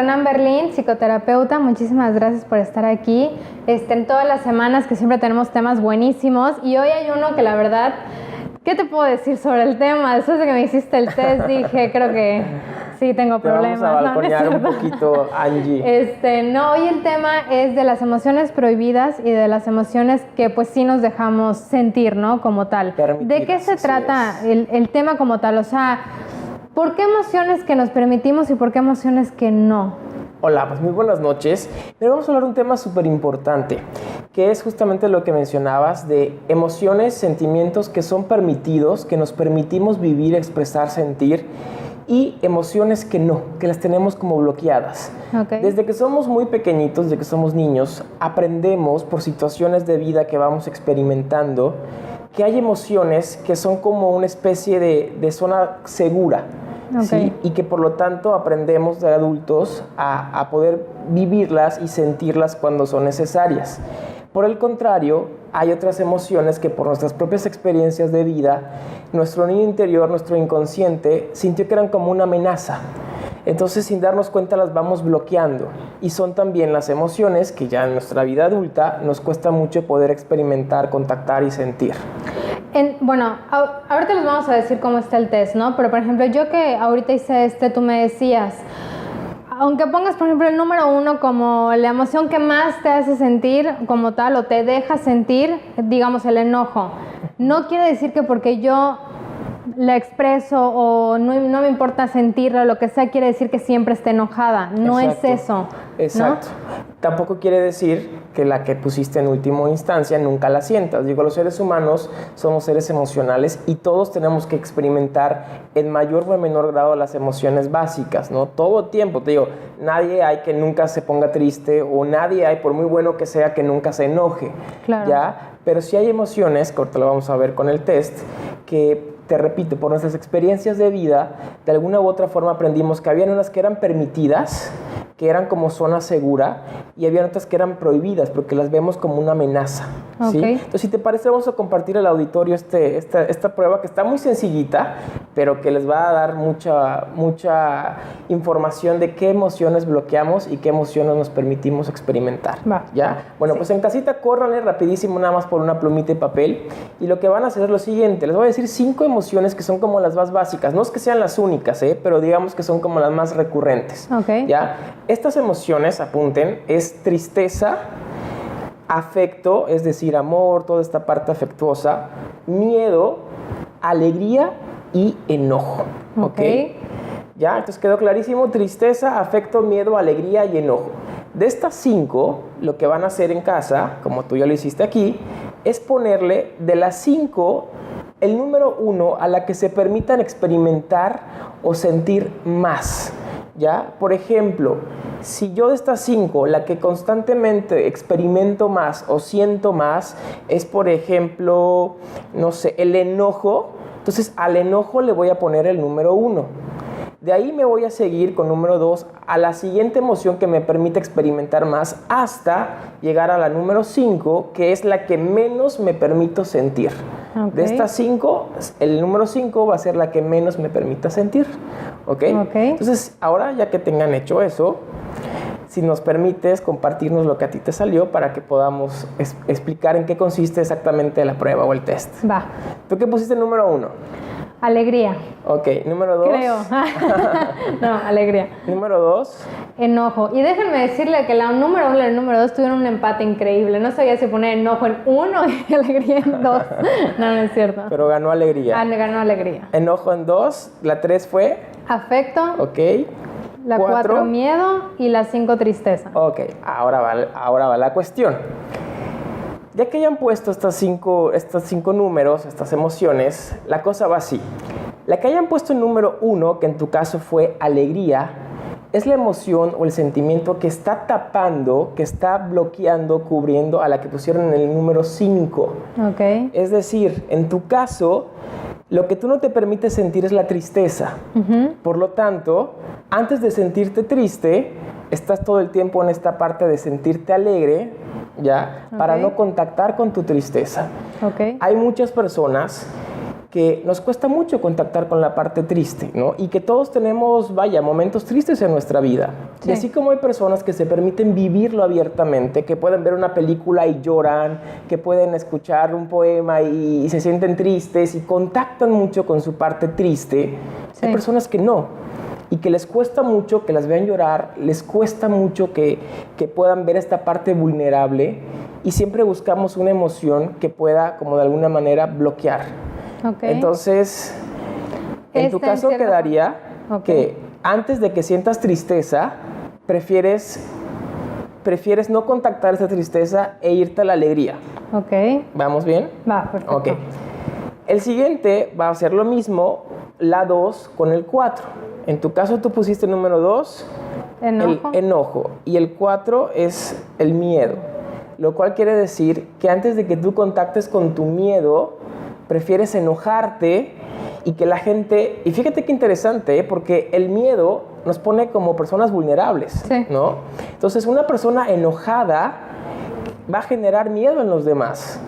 Renan Berlín, psicoterapeuta. Muchísimas gracias por estar aquí. En todas las semanas que siempre tenemos temas buenísimos. Y hoy hay uno que la verdad, ¿qué te puedo decir sobre el tema? Después de que me hiciste el test dije, creo que sí tengo problemas. Te vamos a balconear un poquito, Angie. No, hoy el tema es de las emociones prohibidas y de las emociones que pues sí nos dejamos sentir, ¿no? Como tal. ¿De qué se trata el tema como tal? O sea, ¿por qué emociones que nos permitimos y por qué emociones que no? Hola, pues muy buenas noches. Pero vamos a hablar de un tema súper importante, que es justamente lo que mencionabas de emociones, sentimientos que son permitidos, que nos permitimos vivir, expresar, sentir, y emociones que no, que las tenemos como bloqueadas. Okay. Desde que somos muy pequeñitos, desde que somos niños, aprendemos por situaciones de vida que vamos experimentando que hay emociones que son como una especie de zona segura. Okay. ¿Sí? Y que por lo tanto aprendemos de adultos a poder vivirlas y sentirlas cuando son necesarias. Por el contrario, hay otras emociones que por nuestras propias experiencias de vida, nuestro niño interior, nuestro inconsciente, sintió que eran como una amenaza. Entonces, sin darnos cuenta, las vamos bloqueando. Y son también las emociones que ya en nuestra vida adulta nos cuesta mucho poder experimentar, contactar y sentir. Bueno, ahorita les vamos a decir cómo está el test, ¿no? Pero, por ejemplo, yo que ahorita hice tú me decías, aunque pongas, por ejemplo, el número 1 como la emoción que más te hace sentir como tal o te deja sentir, digamos, el enojo, no quiere decir que porque yo la expreso o no me importa sentirla o lo que sea, quiere decir que siempre esté enojada. No es eso. Exacto. ¿No? Tampoco quiere decir que la que pusiste en última instancia nunca la sientas. Digo, los seres humanos somos seres emocionales y todos tenemos que experimentar en mayor o en menor grado las emociones básicas, ¿no? Todo el tiempo, te digo, nadie hay que nunca se ponga triste o nadie hay, por muy bueno que sea, que nunca se enoje. Claro. ¿Ya? Pero sí hay emociones, que ahorita lo vamos a ver con el test, que te repito, por nuestras experiencias de vida, de alguna u otra forma aprendimos que habían unas que eran permitidas, que eran como zona segura, y había otras que eran prohibidas, porque las vemos como una amenaza. Okay. ¿Sí? Entonces, si te parece, vamos a compartir al auditorio esta prueba que está muy sencillita, pero que les va a dar mucha información de qué emociones bloqueamos y qué emociones nos permitimos experimentar. Va. ¿Ya? Bueno, sí. Pues en casita, córranle rapidísimo nada más por una plumita y papel, y lo que van a hacer es lo siguiente, les voy a decir 5 emociones que son como las más básicas, no es que sean las únicas, pero digamos que son como las más recurrentes. Okay. ¿Ya? Estas emociones, apunten, es tristeza, afecto, es decir, amor, toda esta parte afectuosa, miedo, alegría y enojo. Okay. ¿Ya? Entonces quedó clarísimo, tristeza, afecto, miedo, alegría y enojo. De estas 5, lo que van a hacer en casa, como tú ya lo hiciste aquí, es ponerle de las 5 el número 1 a la que se permitan experimentar o sentir más. ¿Ya? Por ejemplo, si yo de estas 5, la que constantemente experimento más o siento más es, por ejemplo, no sé, el enojo, entonces al enojo le voy a poner el número 1. De ahí me voy a seguir con número 2 a la siguiente emoción que me permite experimentar más hasta llegar a la número 5, que es la que menos me permito sentir. Okay. De estas 5, el número 5 va a ser la que menos me permita sentir. ¿Okay? Entonces, ahora ya que tengan hecho eso, si nos permites compartirnos lo que a ti te salió para que podamos explicar en qué consiste exactamente la prueba o el test. Va. ¿Tú qué pusiste el número 1? Alegría. Ok, número 2. Creo. No, alegría. Número 2. Enojo. Y déjenme decirle que la número 1 y la número 2 tuvieron un empate increíble. No sabía si poner enojo en 1 y alegría en 2. No es cierto. Pero ganó alegría. Ganó alegría. Enojo en 2. La 3 fue afecto. Ok. La 4 miedo y la 5 tristeza. Ok, ahora va la cuestión. Ya que hayan puesto estos cinco números, estas emociones, la cosa va así. La que hayan puesto el número 1, que en tu caso fue alegría, es la emoción o el sentimiento que está tapando, que está bloqueando, cubriendo a la que pusieron en el número 5. Okay. Es decir, en tu caso, lo que tú no te permites sentir es la tristeza. Por lo tanto, antes de sentirte triste, estás todo el tiempo en esta parte de sentirte alegre, ¿ya? Para no contactar con tu tristeza. Hay muchas personas que nos cuesta mucho contactar con la parte triste, ¿no? Y que todos tenemos, vaya, momentos tristes en nuestra vida. Sí. Y así como hay personas que se permiten vivirlo abiertamente, que pueden ver una película y lloran, que pueden escuchar un poema y se sienten tristes y contactan mucho con su parte triste, sí. Hay personas que no. Y que les cuesta mucho que las vean llorar, les cuesta mucho que puedan ver esta parte vulnerable y siempre buscamos una emoción que pueda, como de alguna manera, bloquear. Okay. Entonces, en tu caso quedaría que antes de que sientas tristeza, prefieres no contactar esa tristeza e irte a la alegría. Ok. ¿Vamos bien? Va, perfecto. Ok. El siguiente va a ser lo mismo, la 2 con el 4. En tu caso tú pusiste el número 2, el enojo, y el 4 es el miedo. Lo cual quiere decir que antes de que tú contactes con tu miedo, prefieres enojarte y que la gente... Y fíjate qué interesante, porque el miedo nos pone como personas vulnerables, sí. ¿no? Entonces, una persona enojada va a generar miedo en los demás.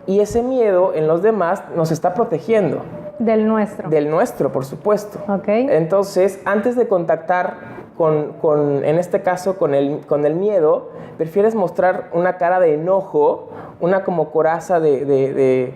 Y ese miedo en los demás nos está protegiendo. Del nuestro. Del nuestro, por supuesto. Okay. Entonces, antes de contactar en este caso, con el miedo, prefieres mostrar una cara de enojo, una como coraza de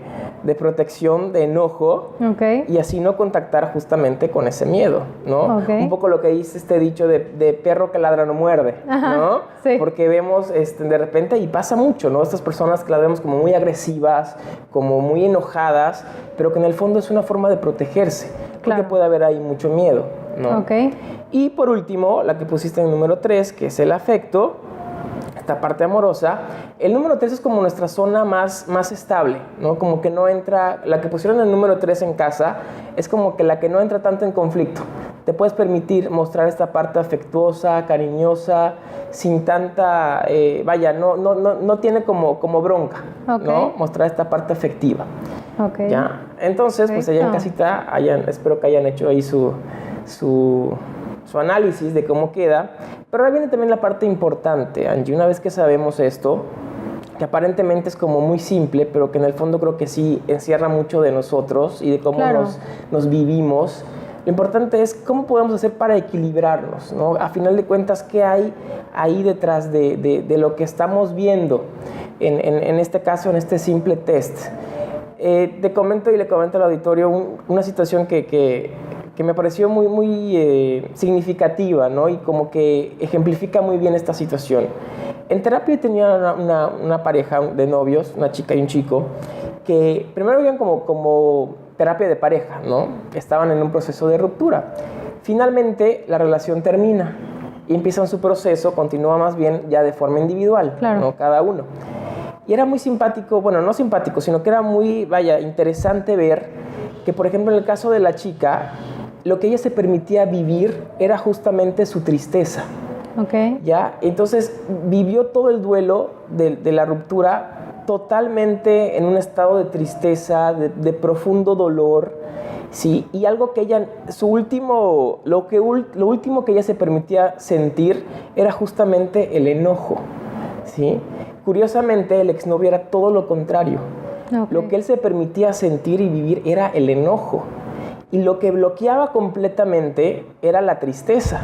protección, de enojo, okay. Y así no contactar justamente con ese miedo, ¿no? Okay. Un poco lo que dice este dicho de perro que ladra no muerde, ajá, ¿no? Sí. Porque vemos de repente, y pasa mucho, ¿no? Estas personas que las vemos como muy agresivas, como muy enojadas, pero que en el fondo es una forma de protegerse, claro. Porque puede haber ahí mucho miedo, ¿no? Okay. Y por último, la que pusiste en el número 3, que es el afecto, esta parte amorosa. El número 3 es como nuestra zona más estable, ¿no? Como que no entra, la que pusieron el número 3 en casa, es como que la que no entra tanto en conflicto. Te puedes permitir mostrar esta parte afectuosa, cariñosa, sin tanta, no tiene como bronca, okay. ¿no? Mostrar esta parte afectiva. Okay. ¿Ya? Entonces, pues allá en casita, espero que hayan hecho ahí su análisis de cómo queda. Pero ahora viene también la parte importante, Angie. Una vez que sabemos esto, que aparentemente es como muy simple, pero que en el fondo creo que sí encierra mucho de nosotros y de cómo claro. nos vivimos, lo importante es cómo podemos hacer para equilibrarnos, ¿no? A final de cuentas, ¿qué hay ahí detrás de lo que estamos viendo en este caso, en este simple test? Te comento y le comento al auditorio una situación que me pareció muy significativa, ¿no? Y como que ejemplifica muy bien esta situación. En terapia tenía una pareja de novios, una chica y un chico, que primero vivían como terapia de pareja, ¿no? Estaban en un proceso de ruptura. Finalmente, la relación termina y empiezan su proceso, continúa más bien ya de forma individual, claro. ¿no? Cada uno. Y era muy simpático, bueno, no simpático, sino que era muy, interesante ver que, por ejemplo, en el caso de la chica, lo que ella se permitía vivir era justamente su tristeza. Okay. ¿Ya? Entonces vivió todo el duelo de la ruptura totalmente en un estado de tristeza, de profundo dolor, ¿sí? Y algo que ella, lo último que ella se permitía sentir era justamente el enojo, ¿sí? Curiosamente, el exnovio era todo lo contrario. Okay. Lo que él se permitía sentir y vivir era el enojo. Y lo que bloqueaba completamente era la tristeza,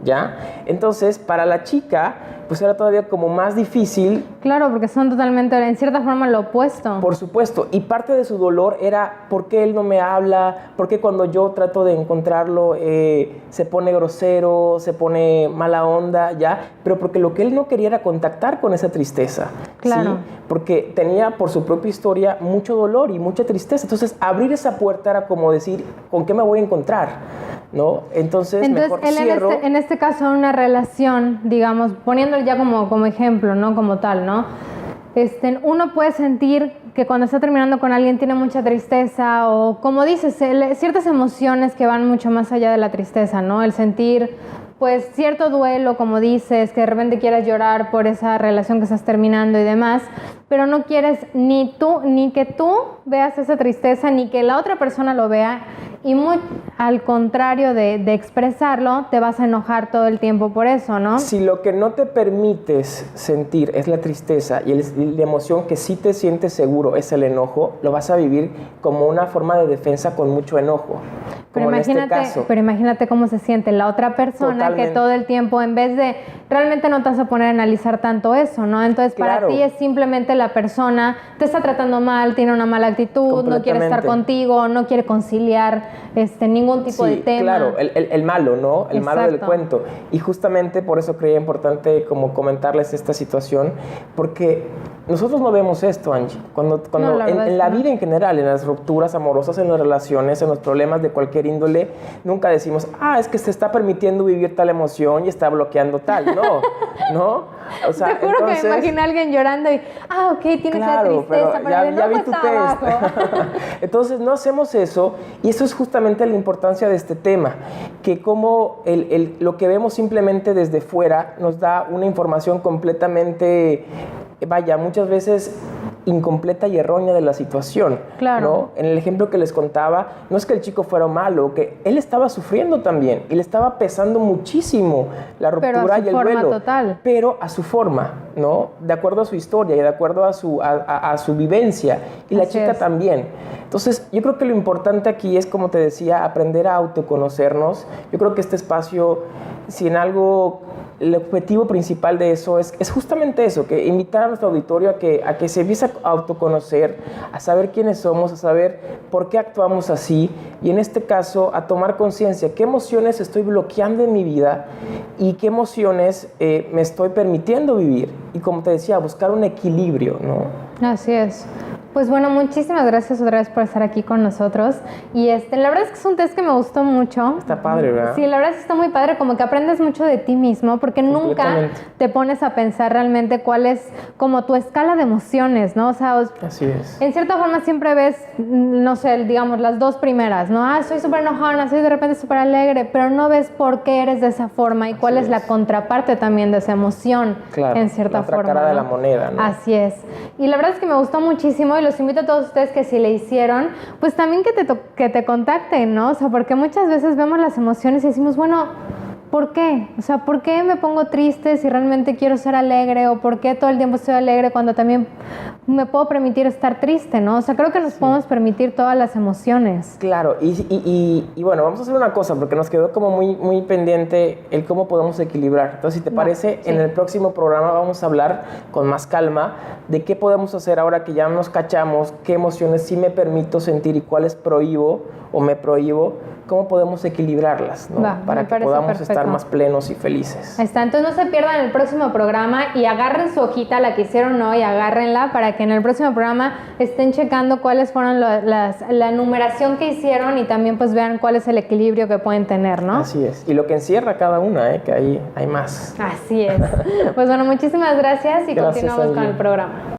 ¿ya? Entonces, para la chica, pues era todavía como más difícil. Claro, porque son totalmente, en cierta forma, lo opuesto. Por supuesto. Y parte de su dolor era, ¿por qué él no me habla? ¿Por qué cuando yo trato de encontrarlo se pone grosero, se pone mala onda, ya? Pero porque lo que él no quería era contactar con esa tristeza. Claro. ¿sí? Porque tenía, por su propia historia, mucho dolor y mucha tristeza. Entonces, abrir esa puerta era como decir, ¿con qué me voy a encontrar? ¿No? Entonces mejor él cierro. En este caso, una relación, digamos, poniéndolo ya como ejemplo, ¿no? Como tal, ¿no? Uno puede sentir que cuando está terminando con alguien tiene mucha tristeza o, como dices, ciertas emociones que van mucho más allá de la tristeza, ¿no? El sentir, pues, cierto duelo, como dices, que de repente quieras llorar por esa relación que estás terminando y demás, pero no quieres ni que tú veas esa tristeza, ni que la otra persona lo vea. y al contrario de expresarlo, te vas a enojar todo el tiempo por eso, ¿no? Si lo que no te permites sentir es la tristeza y la emoción que sí te sientes seguro es el enojo, lo vas a vivir como una forma de defensa con mucho enojo. Pero imagínate cómo se siente la otra persona. Totalmente. Que todo el tiempo, en vez de, realmente no te vas a poner a analizar tanto eso, ¿no? Entonces, para ti es simplemente la persona te está tratando mal, tiene una mala actitud, no quiere estar contigo, no quiere conciliar ningún tipo de tema. Claro, el malo, ¿no? El malo del cuento. Y justamente por eso creía importante como comentarles esta situación, porque nosotros no vemos esto, Angie. Cuando en la vida en general, en las rupturas amorosas, en las relaciones, en los problemas de cualquier índole, nunca decimos, es que se está permitiendo vivir tal emoción y está bloqueando tal. No. O sea, te juro que me imaginé a alguien llorando y, ok, tienes esa tristeza, pero ya vi tu test. Entonces, no hacemos eso, y eso es justamente la importancia de este tema, que como lo que vemos simplemente desde fuera nos da una información completamente, muchas veces incompleta y errónea de la situación. Claro. ¿No? En el ejemplo que les contaba, no es que el chico fuera malo, que él estaba sufriendo también y le estaba pesando muchísimo la ruptura y el duelo. Total. Pero a su forma, ¿no? De acuerdo a su historia y de acuerdo a su vivencia. Y la chica también. Entonces, yo creo que lo importante aquí es, como te decía, aprender a autoconocernos. Yo creo que este espacio, si en algo, el objetivo principal de eso es justamente eso, que invitar a nuestro auditorio a que se empiece a autoconocer, a saber quiénes somos, a saber por qué actuamos así, y en este caso a tomar conciencia qué emociones estoy bloqueando en mi vida y qué emociones me estoy permitiendo vivir. Y como te decía, buscar un equilibrio, ¿no? Así es. Pues bueno, muchísimas gracias otra vez por estar aquí con nosotros. Y la verdad es que es un test que me gustó mucho. Está padre, ¿verdad? Sí, la verdad es que está muy padre, como que aprendes mucho de ti mismo, porque nunca te pones a pensar realmente cuál es como tu escala de emociones, ¿no? O sea, así es. En cierta forma siempre ves, no sé, digamos, las dos primeras, ¿no? Soy súper enojona, soy de repente súper alegre, pero no ves por qué eres de esa forma y cuál es la contraparte también de esa emoción, en cierta forma. La otra cara de la moneda, ¿no? Así es. Y la verdad es que me gustó muchísimo y los invito a todos ustedes que si le hicieron, pues también que te contacten, ¿no? O sea, porque muchas veces vemos las emociones y decimos, bueno, ¿por qué? O sea, ¿por qué me pongo triste si realmente quiero ser alegre? ¿O por qué todo el tiempo estoy alegre cuando también me puedo permitir estar triste, ¿no? O sea, creo que nos podemos permitir todas las emociones. Claro, y bueno, vamos a hacer una cosa, porque nos quedó como muy pendiente el cómo podemos equilibrar. Entonces, si te parece, en el próximo programa vamos a hablar con más calma de qué podemos hacer ahora que ya nos cachamos, qué emociones sí me permito sentir y cuáles prohíbo o me prohíbo, cómo podemos equilibrarlas, ¿no? Para que podamos estar más plenos y felices. Ahí está, entonces no se pierdan el próximo programa y agarren su hojita, la que hicieron hoy, agárrenla para que en el próximo programa estén checando cuáles fueron la numeración que hicieron y también pues vean cuál es el equilibrio que pueden tener, ¿no? Así es, y lo que encierra cada una, que ahí hay más. Así es. Pues bueno, muchísimas gracias y continuamos con el programa.